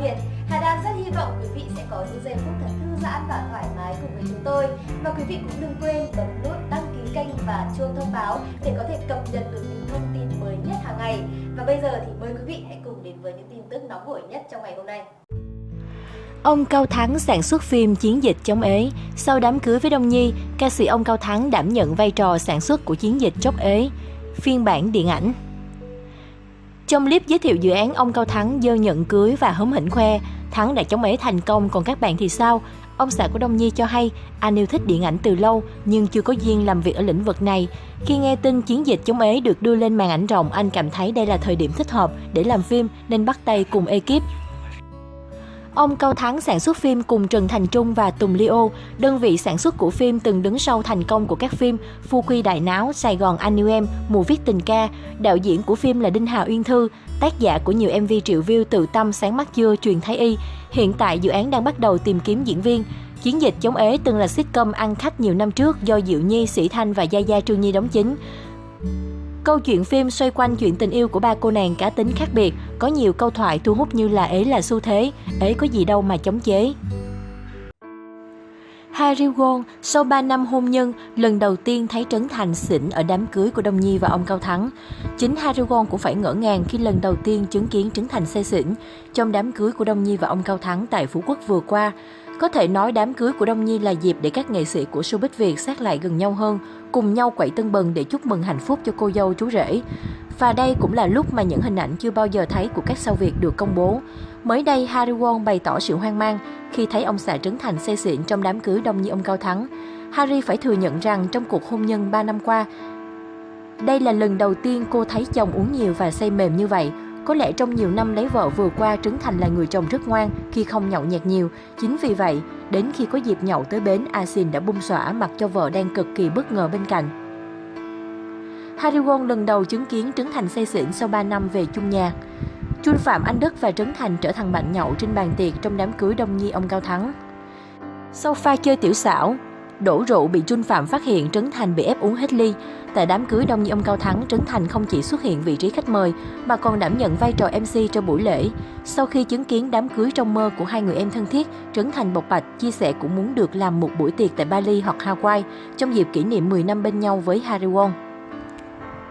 biệt. Hà Đan rất hy vọng quý vị sẽ có những giây phút thật thư giãn và thoải mái cùng với chúng tôi. Và quý vị cũng đừng quên bấm nút đăng ký kênh và chuông thông báo để có thể cập nhật được những thông tin mới nhất hàng ngày. Và bây giờ thì mời quý vị hãy cùng đến với những tin tức nóng hổi nhất trong ngày hôm nay. Ông Cao Thắng sản xuất phim Chiến dịch chống ế. Sau đám cưới với Đông Nhi, ca sĩ ông Cao Thắng đảm nhận vai trò sản xuất của Chiến dịch chống ế, phiên bản điện ảnh. Trong clip giới thiệu dự án, ông Cao Thắng giơ nhận cưới và hớm hỉnh khoe Thắng đã chống ế thành công, còn các bạn thì sao? Ông xã của Đông Nhi cho hay anh yêu thích điện ảnh từ lâu nhưng chưa có duyên làm việc ở lĩnh vực này. Khi nghe tin Chiến dịch chống ế được đưa lên màn ảnh rộng, anh cảm thấy đây là thời điểm thích hợp để làm phim nên bắt tay cùng ekip. Ông Cao Thắng sản xuất phim cùng Trần Thành Trung và Tùng Leo, đơn vị sản xuất của phim từng đứng sau thành công của các phim Phu Quy Đại Náo, Sài Gòn Anh Yêu Em, Mùa Viết Tình Ca. Đạo diễn của phim là Đinh Hà Uyên Thư, tác giả của nhiều MV triệu view Tự Tâm, Sáng Mắt Chưa, Truyền Thái Y. Hiện tại dự án đang bắt đầu tìm kiếm diễn viên. Chiến dịch chống ế từng là sitcom ăn khách nhiều năm trước do Diệu Nhi, Sĩ Thanh và Gia Gia Trương Nhi đóng chính. Câu chuyện phim xoay quanh chuyện tình yêu của ba cô nàng cá tính khác biệt, có nhiều câu thoại thu hút như là ế là xu thế, ế có gì đâu mà chống chế. Harry Won sau 3 năm hôn nhân, lần đầu tiên thấy Trấn Thành xỉn ở đám cưới của Đông Nhi và ông Cao Thắng. Chính Harry Won cũng phải ngỡ ngàng khi lần đầu tiên chứng kiến Trấn Thành say xỉn trong đám cưới của Đông Nhi và ông Cao Thắng tại Phú Quốc vừa qua. Có thể nói đám cưới của Đông Nhi là dịp để các nghệ sĩ của showbiz Việt sát lại gần nhau hơn, cùng nhau quẩy tưng bừng để chúc mừng hạnh phúc cho cô dâu chú rể. Và đây cũng là lúc mà những hình ảnh chưa bao giờ thấy của các sao Việt được công bố. Mới đây, Harry Won bày tỏ sự hoang mang khi thấy ông xã Trấn Thành say xỉn trong đám cưới Đông Nhi ông Cao Thắng. Harry phải thừa nhận rằng trong cuộc hôn nhân 3 năm qua, đây là lần đầu tiên cô thấy chồng uống nhiều và say mềm như vậy. Có lẽ trong nhiều năm lấy vợ vừa qua, Trấn Thành là người chồng rất ngoan khi không nhậu nhẹt nhiều. Chính vì vậy, đến khi có dịp nhậu tới bến, Asin đã bung xõa mặc cho vợ đang cực kỳ bất ngờ bên cạnh. Harry Won lần đầu chứng kiến Trấn Thành say xỉn sau 3 năm về chung nhà. Chun Phạm Anh Đức và Trấn Thành trở thành bạn nhậu trên bàn tiệc trong đám cưới Đông Nhi ông Cao Thắng. Sau pha chơi tiểu xảo, đổ rượu bị Chun Phạm phát hiện, Trấn Thành bị ép uống hết ly. Tại đám cưới Đông Nhi ông Cao Thắng, Trấn Thành không chỉ xuất hiện vị trí khách mời mà còn đảm nhận vai trò MC cho buổi lễ. Sau khi chứng kiến đám cưới trong mơ của hai người em thân thiết, Trấn Thành bộc bạch chia sẻ cũng muốn được làm một buổi tiệc tại Bali hoặc Hawaii trong dịp kỷ niệm 10 năm bên nhau với Harry Won.